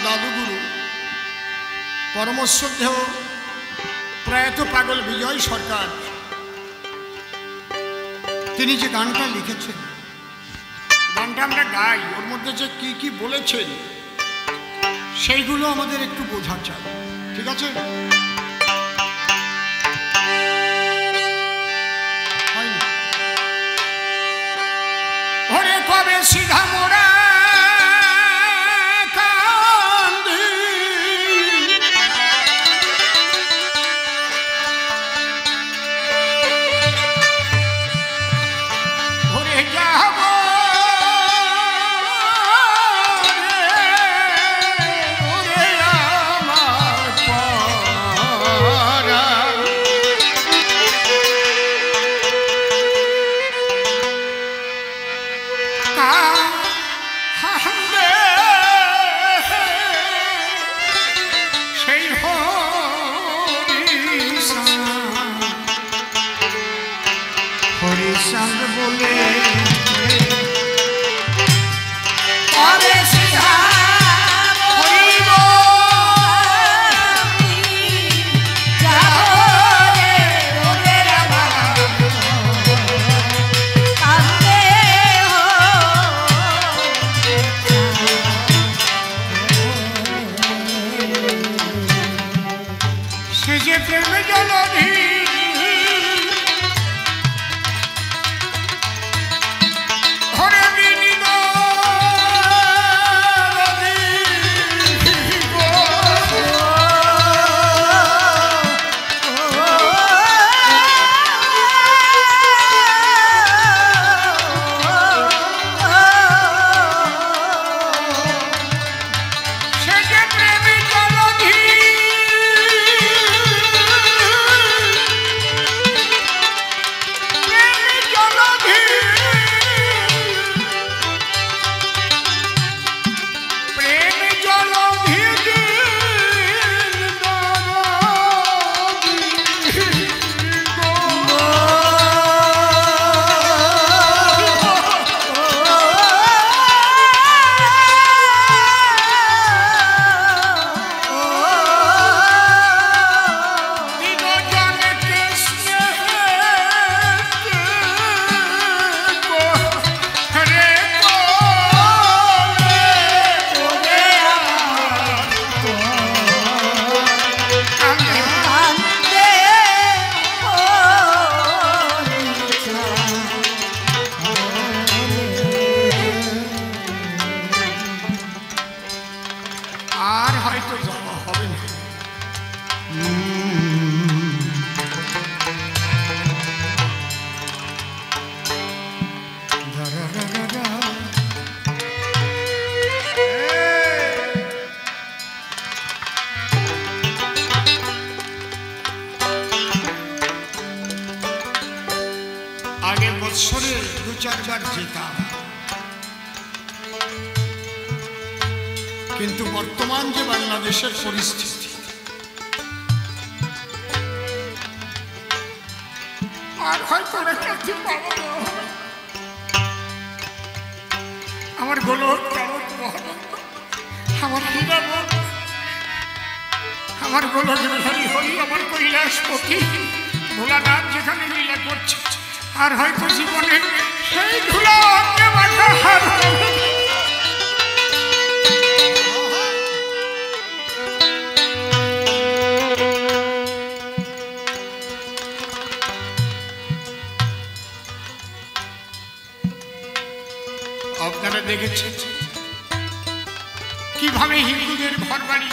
দাদুগুরু পরমশ্রদ্ধেয় প্রয়াত পাগল বিজয় সরকার তিনি যে গানটা লিখেছেন, গানটা আমরা গাই, ওর মধ্যে যে কি কি বলেছেন সেইগুলো আমাদের একটু বোঝা চাই, ঠিক আছে? ওরে কবে সিধা মোড়া কিন্তু বর্তমান যে বাংলাদেশের পরিস্থিতি, আর হয়তো আমার গোলক আমার হীরামন, আমার গোলক বিহারী হরি, আমার কৈলাসপতি ভোলানাথ যেখানে লীলা করছে, আর হয়তো জীবনে সেই ধুলা অঙ্গে মাথা হার আপনারা দেখেছেন কিভাবে হিন্দুদের ঘর বাড়ি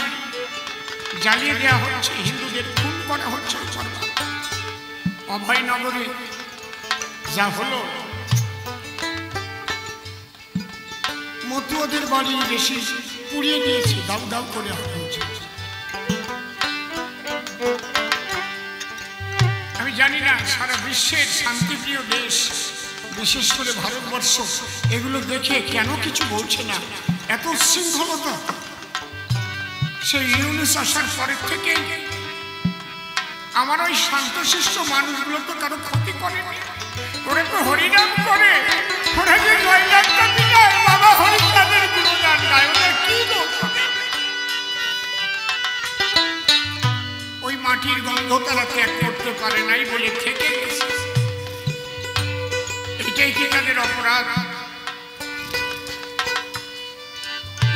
জ্বালিয়ে দেওয়া হচ্ছে, হিন্দুদের খুন করা হচ্ছে। অভয়নগরে যা হলো, মতুয়াদের বাড়ি বেশি পুড়িয়ে দিয়েছে, দাউ দাউ করে হচ্ছে। আমি জানি না সারা বিশ্বের শান্তিপ্রিয় দেশ, বিশেষ করে ভারতবর্ষ, এগুলো দেখে কেন কিছু বলছে না? এত শৃঙ্খলতা সেই ইউনিস আসার পরের থেকে আমার ওই শান্তশিষ্ট মানুষগুলো তো কারো ক্ষতি করে, ওরা তো হরিনাম করে, ওরা যে জয়নাথটা দিলে বাবা হরিচাঁদের গুণগান গায়, ওদের কি দোষ? পারে নাই বলে থেকে গেছে। এটাই কি তাদের অপরাধ?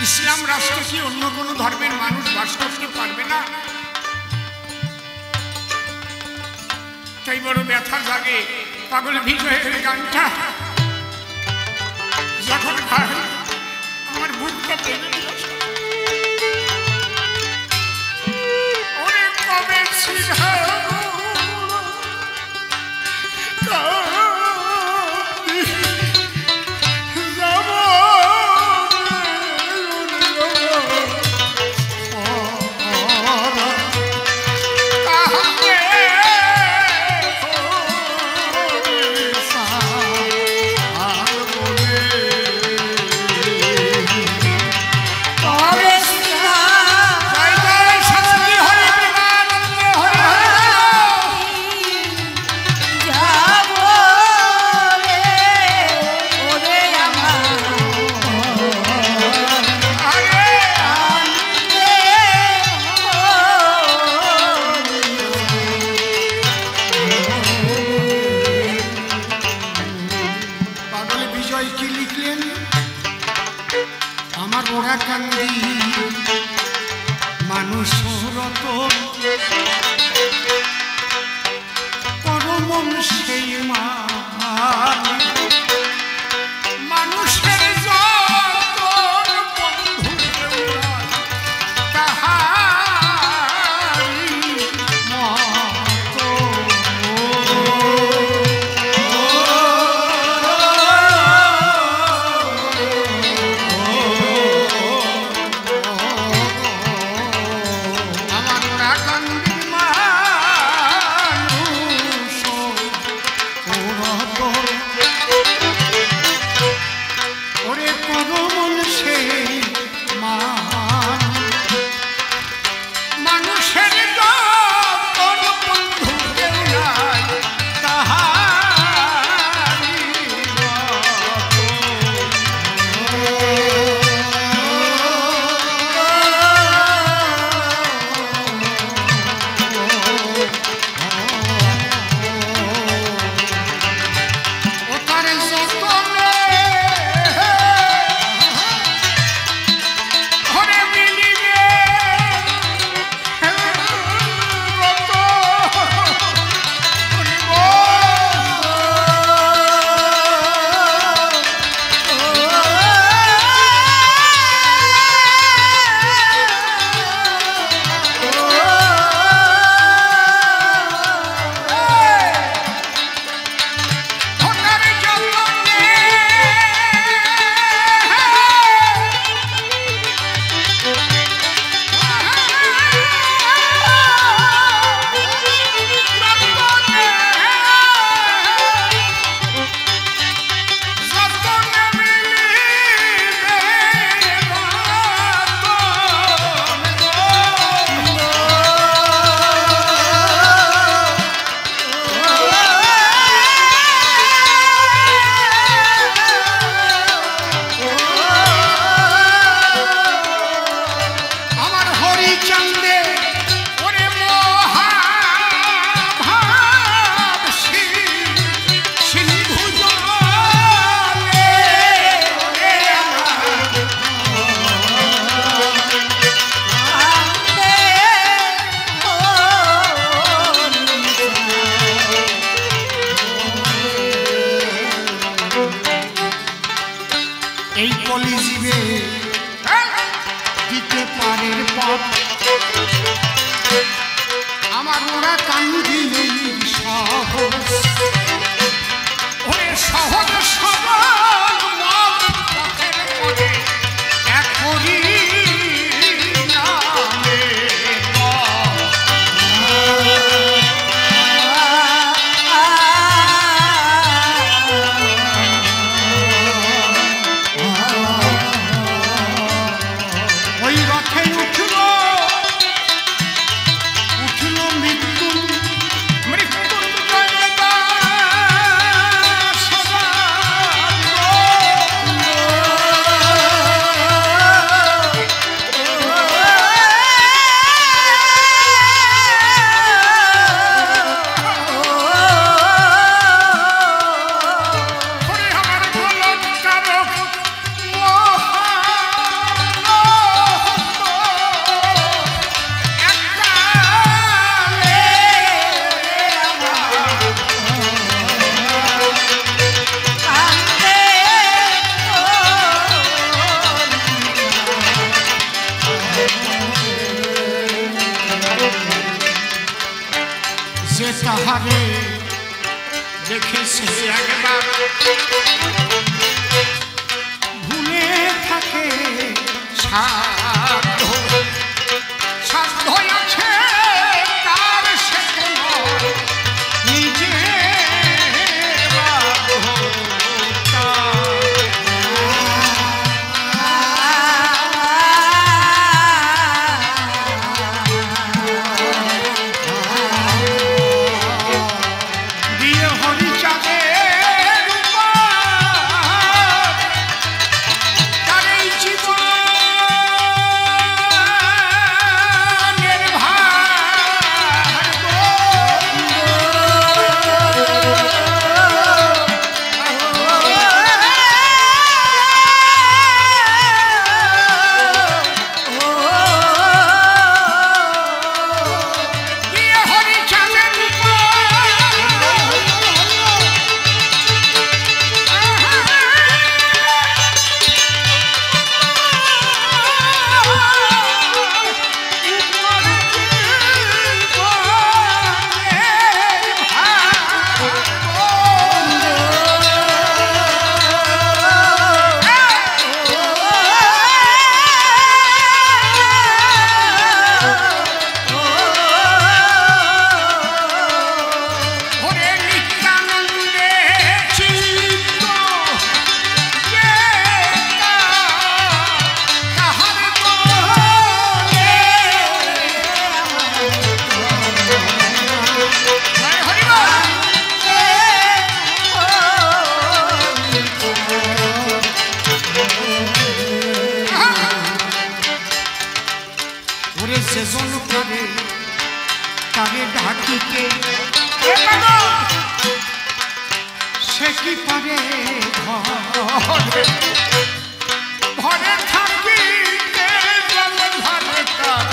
ইসলাম রাষ্ট্রে কি অন্য কোনো ধর্মের মানুষ বাস করতে পারবে না? তাই বড় ব্যথা লাগে। পাগল বিজয়ের গানটা যখন গায় আমার বুকটা পেয়ে দিল। ওরে কবে ছিল মানুষ পরম সেই মানুষের এই কলিযুগে দিতে পারের পথ আমার ওরা কান্দি সহজ ওরে সহজ সরল মত পথের পথে এক করি ওই রথে উঠলো দেখে সে একবার ভুলে থাকে সাধ্য সাধ্য আছে তার সে নিজে সেজন করে তারে ঢাকিতে সে কি পারে ঘরে ঘরে থাকিতে ঘরে তার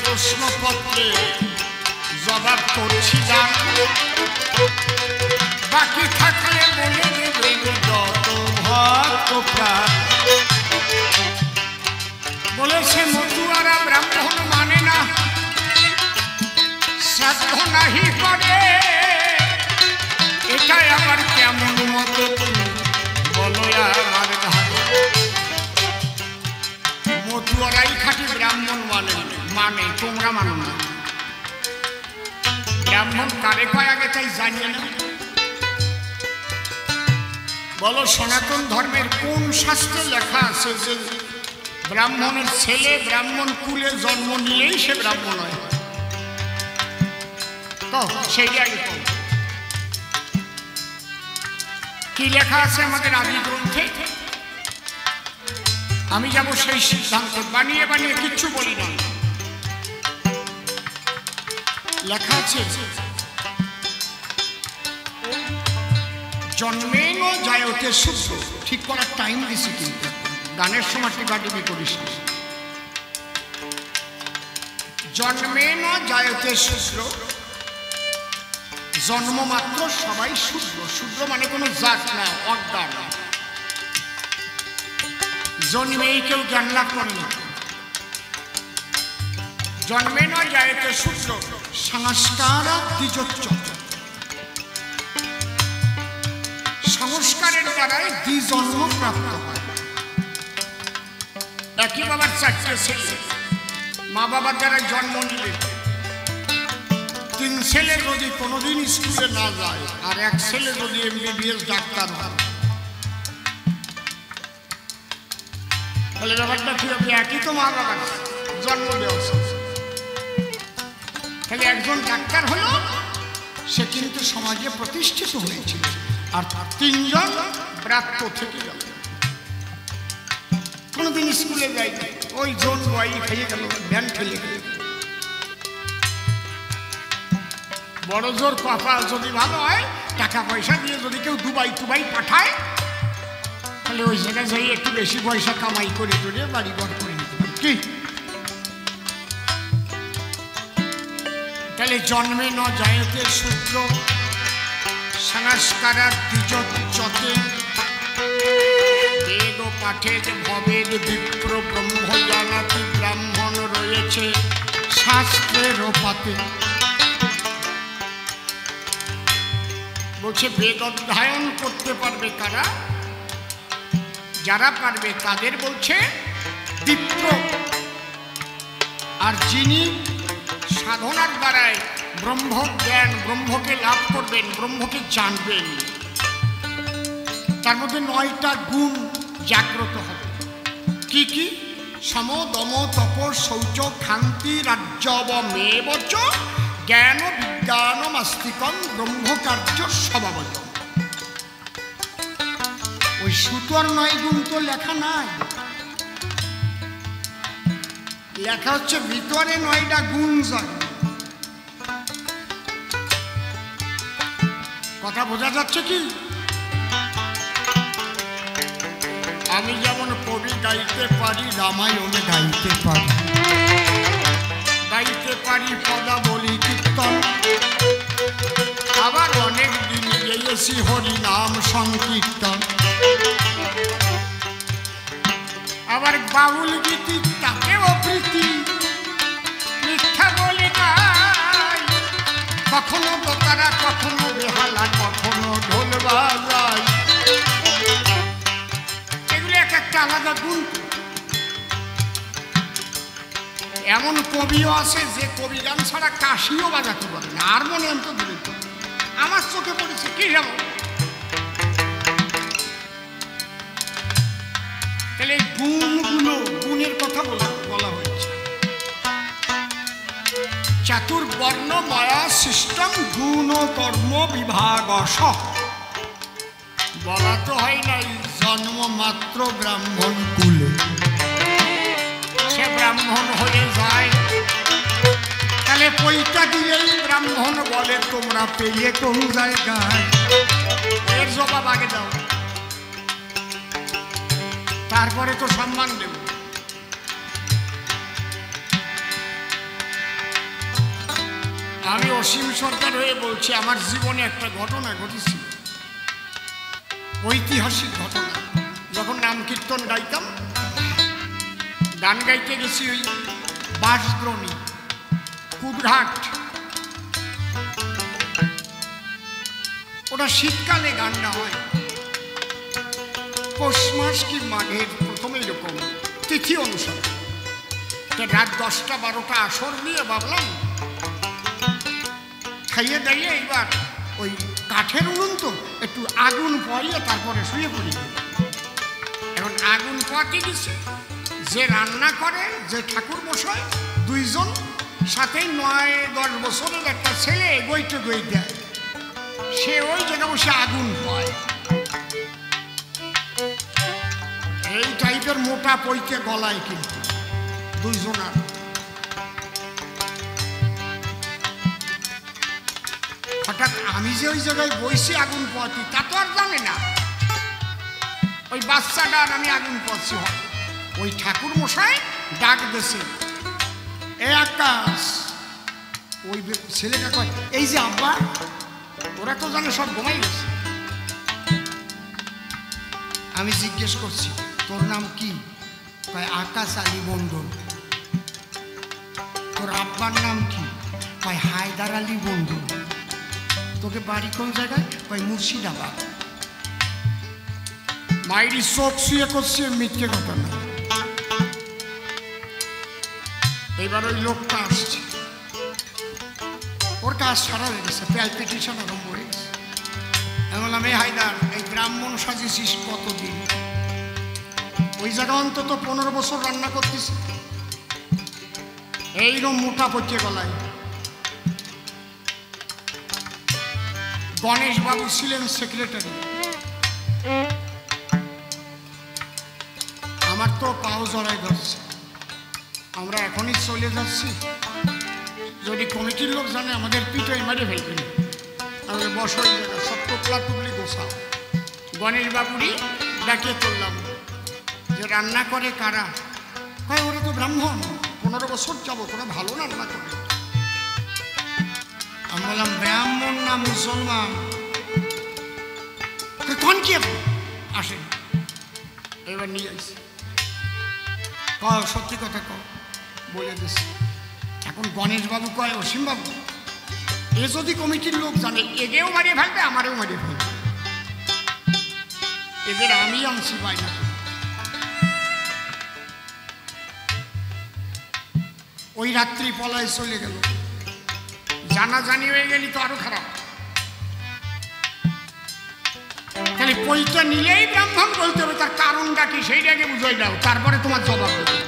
প্রশ্নপত্রে জবাব করছিলাম, বাকি থাকলে বলে দেবেন যত ভক্ত প্রাণ। বলেছে মতুয়ারা ব্রাহ্মণ মানে না, শ্রাদ্ধ নাহি করে, এটাই আবার কেমন মতো বলো আমার ধারে। মতুয়ারাই খাঁটি ব্রাহ্মণ মানে, তোমরা মানো না। ব্রাহ্মণ কারে কয় আগে তাই জানিয়ে না। বলো সনাতন ধর্মের কোন শাস্ত্রে লেখা আছে যে ব্রাহ্মণের ছেলে ব্রাহ্মণ কুলে জন্ম নিলেই সে ব্রাহ্মণ হয়? সেই আগে কি লেখা আছে আমাদের আদি গ্রন্থে? আমি যাব সেই সিদ্ধান্ত, বানিয়ে বানিয়ে কিচ্ছু বলি না। লেখা আছে জন্মেন জায়তে শূদ্র। ঠিক করার টাইম দিছি, কিন্তু গানের সময় টিপাটিপি করিস। জন্মেন জায়তে শূদ্র, জন্ম মাত্র সবাই শূদ্র। শূদ্র মানে কোনো জাত না, অজ্ঞান। জন্মেই কেউ জ্ঞান লাভ করে না। জন্মেন জায়তে শূদ্র সংস্কার দ্বিজোচ্চ, সংস্কারের দ্বারাই দ্বিজন্ম প্রাপ্ত হয়। একই বাবার চারটে ছেলে, মা বাবার দ্বারা জন্ম নিলে 3 ছেলে যদি কোনোদিন স্কুলে না যায় আর 1 ছেলে যদি MBBS ডাক্তার হয়, তাহলে ব্যাপারটা কি হবে? একই তো মা বাবার জন্ম দেওয়া। তাহলে একজন ডাক্তার হলো, সে কিন্তু সমাজে প্রতিষ্ঠিত হয়েছিল, আর 3 জন প্রাপ্ত থেকে গেল, কোনোদিন স্কুলে যাই, ওই জন বই খেয়ে গেল, ভ্যান খেলে গেল। বড় জোর কপাল যদি ভালো হয়, টাকা পয়সা দিয়ে যদি কেউ দুবাই টুবাই পাঠায়, তাহলে ওই জায়গায় যাই একটু বেশি পয়সা কামাই করে টরে বাড়ি ঘর করে নিতে পারে। কি তাহলে জন্মে ন জায়তে শূদ্র সংস্কারাৎ দ্বিজোচ্চতে, বেদ পাঠে ভবেদ বিপ্র ব্রহ্ম জানাতি। ব্রাহ্মণ রয়েছে শাস্ত্রের পাতে। বলছে বেদ অধ্যয়ন করতে পারবে কারা? যারা পারবে তাদের বলছে বিপ্র। আর যিনি সাধনার দ্বারায় ব্রহ্ম জ্ঞান, ব্রহ্মকে লাভ করবেন, ব্রহ্মকে জানবেন, তার মধ্যে 9টা গুণ জাগ্রত হবে। কি কি? সম দম তপ শৌচ ক্ষান্তি রাজ্যবমেবচ জ্ঞান বিজ্ঞানমাস্তিকম ব্রহ্মকার্য স্বভাবজ। ওই সুতোর 9 গুণ তো লেখা নাই, লেখা হচ্ছে ভিতরে 9টা গুণ যায়। কথা বোঝা যাচ্ছে কি? আমি যেমন কবি গাইতে পারি, রামায়ণ গাইতে পারি, গাইতে পারি পদাবলী কীর্তন, আবার অনেক দিন গেয়েছি হরি নাম সংকীর্তন, আবার বাউল গীতি তাকেও প্রীতি, মিথ্যা বলি নাই, কখনো দোতারা, কখনো বেহালা, কখনো ঢোল বাজাই। এগুলো এক একটা আলাদা গুণ। এমন কবিও আছে যে কবি গান ছাড়া কাশিও বাজাতে পারে না, হারমোনিয়াম তো দূরে। আমার চোখে পড়েছে। কি যেমন তাহলে গুণগুলো, গুণের কথা বলা হয়েছে। চাতুর্বর্ণ মায়া সিস্টেম গুণ কর্ম বিভাগস। বলা তো হয় নাই জন্ম মাত্র ব্রাহ্মণ কুলে, সে ব্রাহ্মণ হয়ে যায়। তাহলে পৈটা দিলেই ব্রাহ্মণ বলে তোমরা পেয়ে কোন জায়গায়? এর জবাব আগে দাও, তারপরে তো সম্মান দেব। আমি অসীম সরকার হয়ে বলছি, আমার জীবনে একটা ঘটনা ঘটেছিল, ঐতিহাসিক ঘটনা। যখন নাম কীর্তন গাইতাম, গান গাইতে গেছি ওই বাঁশদ্রোণী, কুদঘাট। ওটা শীতকালে গানটা হয়, পৌষ মাস কি মাঘের প্রথমে এরকম তিথি অনুসারে। রাত 10টা 12টা আসর নিয়ে ভাবলাম খাইয়ে দিয়ে এইবার ওই কাঠের উনুন তো একটু আগুন পরিয়ে তারপরে শুয়ে পড়ি। এখন আগুন পোয়াতে দিচ্ছে, যে রান্না করে যে ঠাকুর মশাই দুইজন, সাথে 9-10 বছরের একটা ছেলে গইতে গই দেয়, সে ওই জায়গায় বসে আগুন পয়। এই টাইপের মোটা পইতে গলায় কিন্তু দুইজনার। হঠাৎ আমি যে ওই জায়গায় বসে আগুন পোয়াতি তা তো আর জানে না, ওই বাচ্চাটার আমি আগুন পোয়াচ্ছি। ওই ঠাকুর মশাই ডাক দেছে, এ আকাশ। ওই ছেলেটা কয়, এই যে আব্বা। ওরা তো জানে সব ঘুমাই গেছে। আমি জিজ্ঞেস করছি, তোর নাম কি? কয় আকাশ আলী মন্ডল। তোর আব্বার নাম কি? কয় হায়দার আলী মন্ডল। তোকে বাড়ি কোন জায়গায়? কয় মুর্শিদাবাদ। মাইরি চোখ শুয়ে করছে, মিথ্যে কথা না। এইবার ওই লোকটা আসছে, ওর কাজ সারা হয়ে গেছে, প্যালপিটেশন আরম্ভ হয়ে গেছে। আমি বললাম, এই হায়দার, এই ব্রাহ্মণ সাজিয়েছিস কতদিন? ওই জায়গা অন্তত 15 বছর রান্না করতেছি। এইরকম মোটা পচে গলায়। গণেশ বাবু ছিলেন সেক্রেটারি। আমার তো পাও জড়াই ধরছে, আমরা এখনই চলে যাচ্ছি, যদি কমিটির লোক জানে আমাদের পিঠে মারে ফেলবেন। আমাদের বসো, সব টুকলা টুকলি গোছাও। গণেশ বাবুরই ডাকিয়ে তুললাম, যে রান্না করে কারা? কয় ওরা তো ব্রাহ্মণ, 15 বছর যাবো, তোরা ভালো রান্না করে। আমি বললাম, ব্রাহ্মণ না মুসলমান? কোন কি আসেন, এবার নিয়ে আসি। কয় সত্যি কথা কয়, বলে দিচ্ছি। এখন গণেশ বাবু কয়, অসীম বাবু, এ যদি কমিটির লোক জানে, এগেও মারিয়ে ফেলবে, আমারও মারিয়ে ফেলবে। এদের আমি আনছি বাইনা। ওই রাত্রি পলায় চলে গেল। জানাজানি হয়ে গেলি তো আরো খারাপ। তাহলে পইটা নিলেই ব্রাহ্মণ বলতে হবে, তার কারণটা কি সেইটাকে বুঝাই দাও, তারপরে তোমার জবাব দেবে।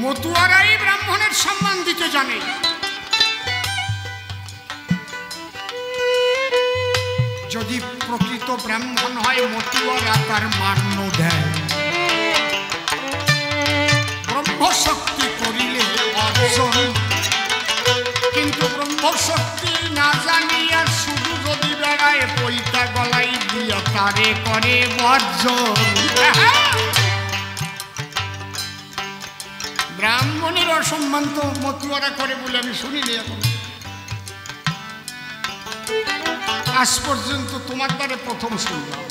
মতুয়ারাই ব্রাহ্মণের সম্মান দিতে জানে। যদি প্রকৃত ব্রাহ্মণ হয়, মতুয়ারা তার মান্য দেয়। ব্রহ্মশক্তি করিলে অর্জন, কিন্তু ব্রহ্মশক্তি না জানিয়া শুধু যদি বেড়ায়, পইটা গলাই দিয়া তারে করে বর্জন। ব্রাহ্মণের অসম্মান তো মতুয়ারা করে বলে আমি শুনিনি এখন। আজ পর্যন্ত তোমার দ্বারে প্রথম শুনলাম।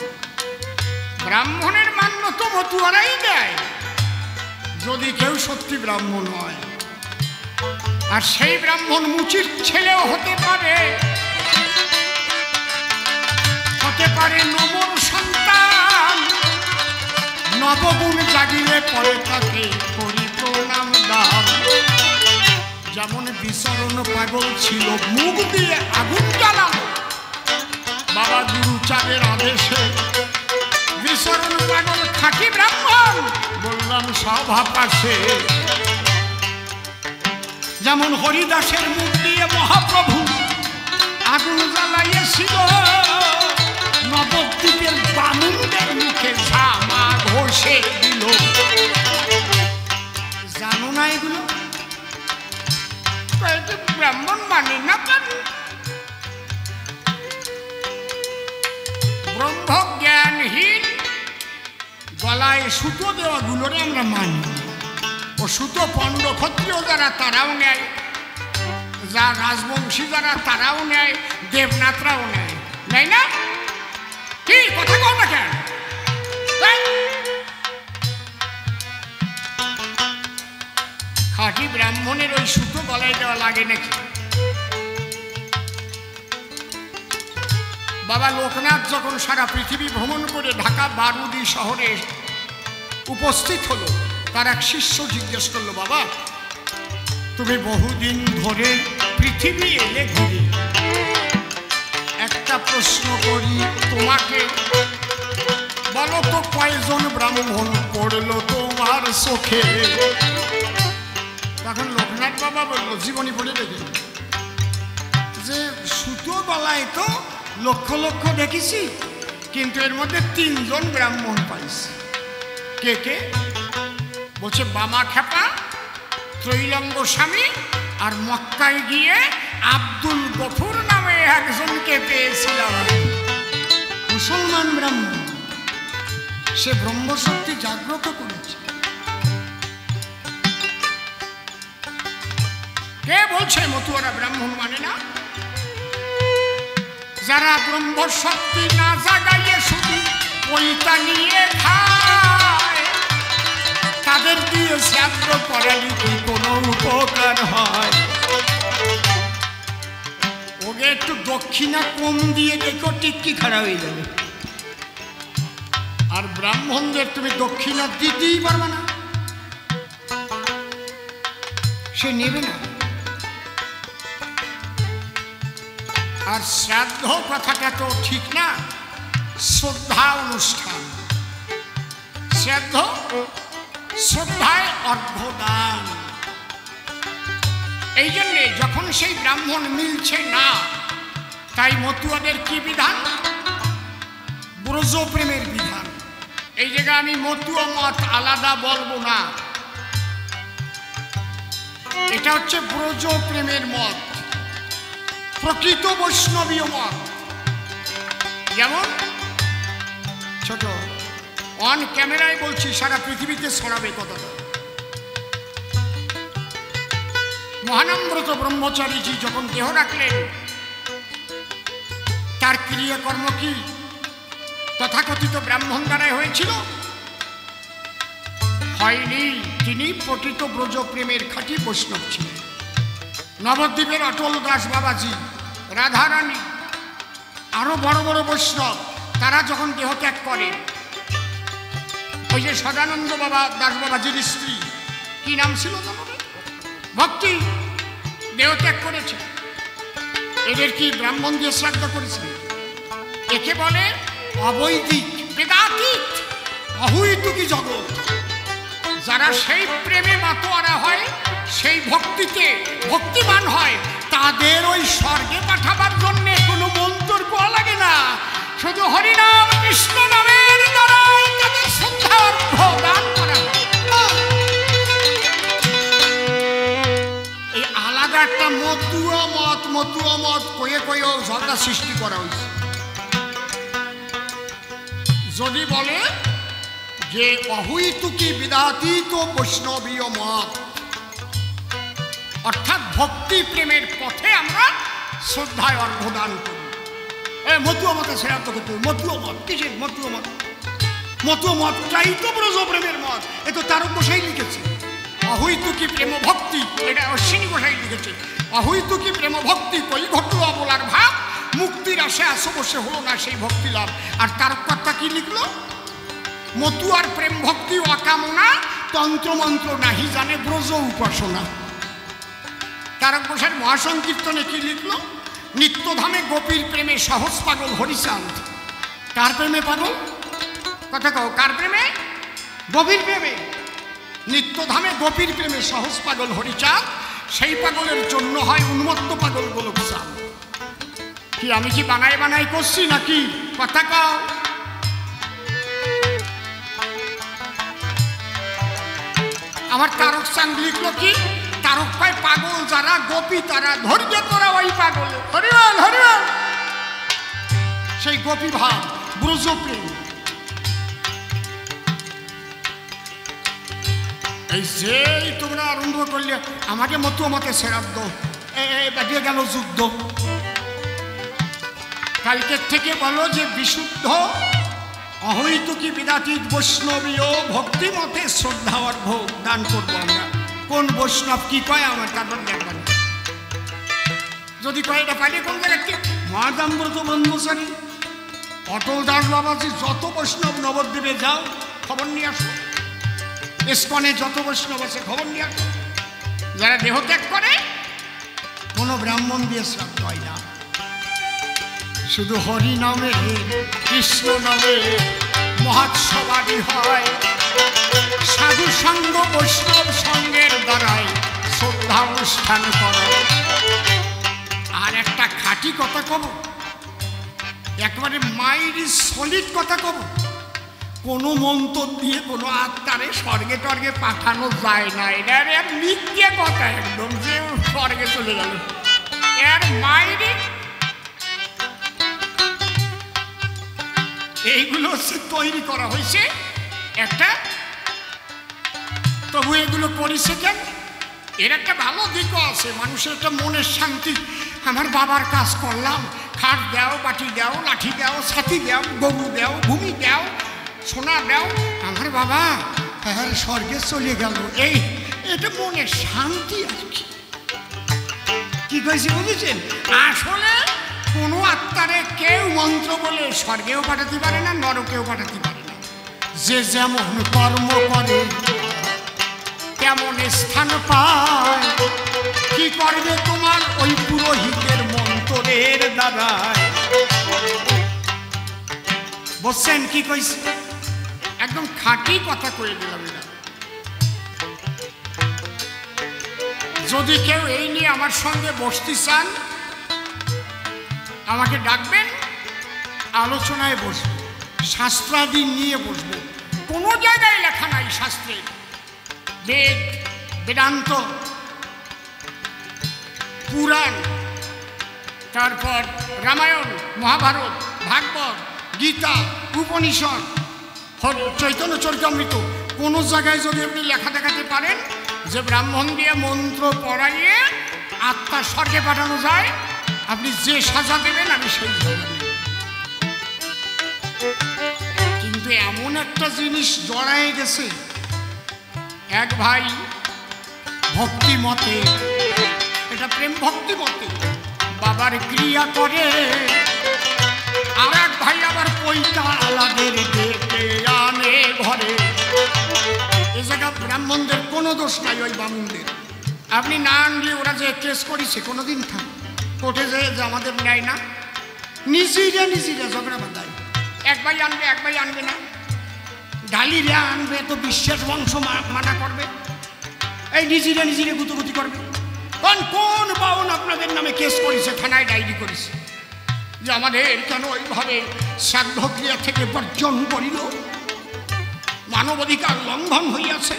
ব্রাহ্মণের মান্য তো মতুয়ারাই দেয়, যদি কেউ সত্যি ব্রাহ্মণ হয়। আর সেই ব্রাহ্মণ মুচির ছেলেও হতে পারে, হতে পারে নবর সন্তান। নবগুণ জাগিলে পরে তাকে করি প্রণাম দান। যেমন বিচরণ পাগল ছিল, মুখ দিয়ে আগুন জ্বালানো, বাবা গুরুচাঁদের আদেশে। বিচরণ পাগল খাঁটি ব্রাহ্মণ, বললাম সভা পাশে। যেমন হরিদাসের মুখ দিয়ে মহাপ্রভু আগুন জ্বালাইয়েছিল, নবদ্বীপের বামুনদের মুখে ঝামা ঘষে দিল। জানো না এগুলো? ব্রাহ্মণ মানে না কেন? ব্রহ্ম জ্ঞানহীন গলায় সুতো দেওয়া গুলোরে আমরা মানি। ও সুতো পণ্ড ক্ষত্রিয় যারা তারাও নেয়, যা রাজবংশী যারা তারাও নেয়, দেবনাথরাও নেয়, নেয় না? কি কথা কও না কেন? খাঁটি ব্রাহ্মণের ওই সুতো গলায় দেওয়া লাগে নাকি? বাবা লোকনাথ যখন সারা পৃথিবী ভ্রমণ করে ঢাকা বারুদি শহরে উপস্থিত হলো, তার এক শিষ্য জিজ্ঞেস করলো, বাবা তুমি বহুদিন ধরে পৃথিবী এলে ঘুরে। একটা প্রশ্ন করি তোমাকে, বলো তো কয়জন ব্রাহ্মণ পড়লো তোমার চোখে? তখন লোকনাথ বাবা বললো, জীবনী পড়ে দেখি যে সুতো গলায় তো লক্ষ লক্ষ দেখেছি, কিন্তু এর মধ্যে 3 জন ব্রাহ্মণ পাইছি। কে কে? বলছে বামা খেপা, ত্রৈলঙ্গ স্বামী, আর মক্কায় গিয়ে আব্দুল গফুর নামে একজনকে পেয়েছিলাম। মুসলমান ব্রাহ্মণ, সে ব্রহ্মশক্তি জাগ্রত করেছে। কে বলছে মতুয়ারা ব্রাহ্মণ মানে না? যারা ব্রহ্মশক্তি না জাগাইয়ে শুধু পৈতা নিয়ে খায়, তাদের দিয়ে শ্রাদ্ধ করালে কি কোনো উপকার হয়? ওকে একটু দক্ষিণা কম দিয়ে দেখো, টিক্কি খারাপ হয়ে যাবে। আর ব্রাহ্মণদের তুমি দক্ষিণা দিতেই পারবে না, সে নেবে না। আর শ্রাদ্ধ কথাটা তো ঠিক না, শ্রদ্ধা অনুষ্ঠান। শ্রাদ্ধ শ্রদ্ধায় অর্ঘ্যদান। এই জন্যে যখন সেই ব্রাহ্মণ মিলছে না, তাই মতুয়াদের কি বিধান? ব্রজ প্রেমের বিধান। এই জায়গায় আমি মতুয়া মত আলাদা বলবো না, এটা হচ্ছে ব্রজ প্রেমের মত, প্রকৃত বৈষ্ণবীয় মত। যেমন ছোট অন ক্যামেরায় বলছি, সারা পৃথিবীতে ছড়াবে কথাটা। মহানম্রত ব্রহ্মচারীজি যখন দেহ রাখলেন, তার ক্রিয়াকর্ম কি তথাকথিত ব্রাহ্মণ দ্বারাই হয়েছিল? হয়নি। তিনি প্রকৃত ব্রজ প্রেমের খাঁটি বৈষ্ণব ছিলেন। নবদ্বীপের অটল দাস বাবাজি, রাধারানী, আরো বড় বড় বৈষ্ণব, তারা যখন দেহত্যাগ করেন, ওই যে সদানন্দ বাবা দাস বাবাজির স্ত্রী, কি নাম ছিল ভক্তি, দেহত্যাগ করেছে। এদের কি ব্রাহ্মণ দিয়ে শ্রাদ্ধ করেছিল? একে বলে অবৈদিক, বেদাতীত, অহৈতুকী জগৎ। যারা সেই প্রেমে মাতোয়ারা হয়, সেই ভক্তিতে ভক্তিমান হয়, তাদের ওই স্বর্গে পাঠাবার জন্য কোনো মন্ত্র পাওয়া লাগে না, শুধু হরিনাম কৃষ্ণ নামের দ্বারাই তাদের শ্রদ্ধা দান করা হয়। এই আলাদা একটা মতুয়া মত কয়ে কয়েও ঝগড়া সৃষ্টি করা হয়েছে। যদি বলে যে অহৈতুকী বিদাতীত বৈষ্ণবীয় মত, অর্থাৎ ভক্তি প্রেমের পথে আমরা শ্রদ্ধায় অর্ঘ্যদান করি। মতুয়া মতে শ্রেয়ান্ত করতে, মতুয়া মত কিসের? মতুয়া মত, মতুয়া মতটাই তো ব্রজ প্রেমের মত। এ তো তারক গোসাই লিখেছে। অহৈতুকী প্রেম ভক্তি, এটা অশ্বিনী গোসাই লিখেছে। অহৈতুকী প্রেম ভক্তি কই ঘটল বলার ভাব, মুক্তির আশে আসো বসে হলো না সেই ভক্তি লাভ। আর তারককর্তা কি লিখলো? মতুয়ার প্রেম ভক্তি অকামনা, তন্ত্রমন্ত্র নাহি জানে ব্রজ উপাসনা। তারক গোসাইয়ের মহাসংকীর্তনে কি লিখলো? নিত্যধামে গোপীর প্রেমে সহজ পাগল হরিচাঁদ। কার প্রেমে পাগল? কথা কও, কার প্রেমে? গোপীর প্রেমে। নিত্যধামে গোপীর প্রেমে সহজ পাগল হরিচাঁদ, সেই পাগলের জন্য হয় উন্মত্ত পাগল গোলকচাঁদ। কি আমি কি বানাই করছি নাকি? কথা কও। আমার তারক চাঁদ লিখলো কি? তারক পায় পাগল যারা, গোপী তারা, ধৈর্য তোরা ওই পাগল। হরিবল হরিবল। সেই গোপী ভাব, ব্রজ প্রেম। এই যেই তোমরা আরম্ভ করলে আমাকে মতুয়া মতে শ্রাদ্ধ, বাড়িয়ে গেল যুদ্ধ। কালকের থেকে বলো যে বিশুদ্ধ অহৈতুকী বিদাতীত বৈষ্ণবীয় ভক্তি মতে শ্রদ্ধা অর্ঘ্য দান করবো আমরা। কোন বৈষ্ণব কি কয় আমার তারপর দেখবেন। যদি কয় এটা পাইলে কোন জায়গায় মহাদাম্ব্রত ব্রহ্মচারী, অটল দাস বাবাজি, যত বৈষ্ণব নবদ্বীপে যাও খবর নিয়ে আসো। ইস্কনে যত বৈষ্ণব আছে খবর নিয়ে আসো। যারা দেহত্যাগ করে কোনো ব্রাহ্মণ দিয়ে শ্রাদ্ধ হয় না, শুধু হরি নামে কৃষ্ণ নামে মহোৎসবাদী হয়। সাধু সঙ্গ বৈষ্ণব সঙ্গের দ্বারাই শ্রদ্ধা অনুষ্ঠান করো। আর একটা খাঁটি কথা কব, একবারে মাইরি সলিড কথা কব, কোনো মন্ত্র দিয়ে কোনো আত্মারে স্বর্গে টর্গে পাঠানো যায় না। এটা আর মিথ্যে কথা একদম, যে স্বর্গে চলে গেল এর মাইরি। এইগুলো হচ্ছে তৈরি করা হয়েছে একটা, তবু এগুলো করেছে কেন? এর একটা ভালো দিকও আছে, মানুষের একটা মনের শান্তি। আমার বাবার কাজ করলাম, খাট দাও, বাটি দাও, লাঠি দাও, ছাতি দাও, গরু দাও, ভূমি দাও, সোনা দাও, আমার বাবা স্বর্গে চলে গেল। এই এটা মনের শান্তি আর কি। কি কইছি বুঝেছেন? আসলে কোনো আত্মারে কেউ মন্ত্র বলে স্বর্গেও পাঠাতে পারে না, নরকেও পাঠাতে পারে না। যে যেমন কর্ম করে তেমন স্থান পায়। কি করবে তোমার ওই পুরোহিতের মন্ত্রের দ্বারায়? বলছেন কি কইছে? একদম খাঁটি কথা কয়ে দিলাম। এটা যদি কেউ এই নিয়ে আমার সঙ্গে বসতে চান, আমাকে ডাকবেন, আলোচনায় বসবো, শাস্ত্রাদি নিয়ে বসবো। কোনো জায়গায় লেখা নাই শাস্ত্রে, বেদ, বেদান্ত, পুরাণ, তারপর রামায়ণ, মহাভারত, ভাগবত, গীতা, উপনিষদ, চৈতন্য চরিতামৃত, কোনো জায়গায় যদি আপনি লেখা দেখাতে পারেন যে ব্রাহ্মণ দিয়ে মন্ত্র পড়াইয়ে আত্মা স্বর্গে পাঠানো যায়, আপনি যে সাজা দেবেন আমি সেই সাজা দেব। কিন্তু এমন একটা জিনিস জড়ায় গেছে, এক ভাই ভক্তি মতে, এটা প্রেম ভক্তি মতে বাবার ক্রিয়া করে, আর এক ভাই আবার পৈতা আলাদের ডেকে আনে ঘরে। এ জায়গা ব্রাহ্মণদের কোনো দোষ নাই, ওই বামুনদের। আপনি না আনলে ওরা যে কেস করেছে কোনোদিন থাক কোর্টে যে আমাদের নেয় না, নিজেরা ঝগড়া বাঁধায়। এক ভাই আনবে, এক ভাই আনবে না, ঢালিরা আনবে তো বিশ্বের বংশ মানা করবে, এই নিজেরা গুতগুতি করবে। কোন বাউন আপনাদের নামে কেস করেছে, থানায় ডায়েরি করেছে যে আমাদের কেন ওইভাবে শ্রাদ্ধ ক্রিয়া থেকে বর্জন করিল, মানবাধিকার লঙ্ঘন হইয়াছে।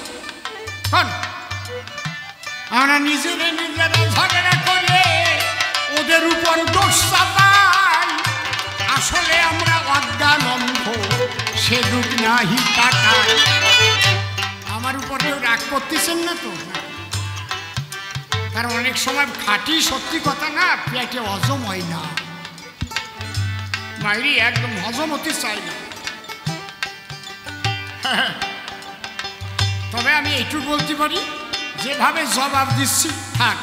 আমরা নিজেরা ঝগড়া করে ওদের উপর দোষ চাপাই। আসলে আমরা অজ্ঞান অন্ধ, সে দুঃখ নাহি কাটাই। আমার উপর কেউ রাগ করতেছেন না তো? কারণ অনেক সময় খাঁটি সত্যি কথা না পেটে হজম হয় না, মাইরি একদম হজম হতে চাই না। তবে আমি এইটুকু বলতে পারি, যেভাবে জবাব দিচ্ছি থাক,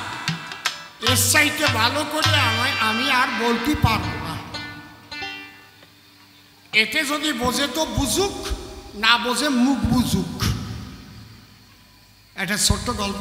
এর চাইতে ভালো করে আমি আর বলতে পারবো না। এতে যদি বোঝে তো বুঝুক, না বোঝে মুখ বুঝুক। একটা ছোট্ট গল্প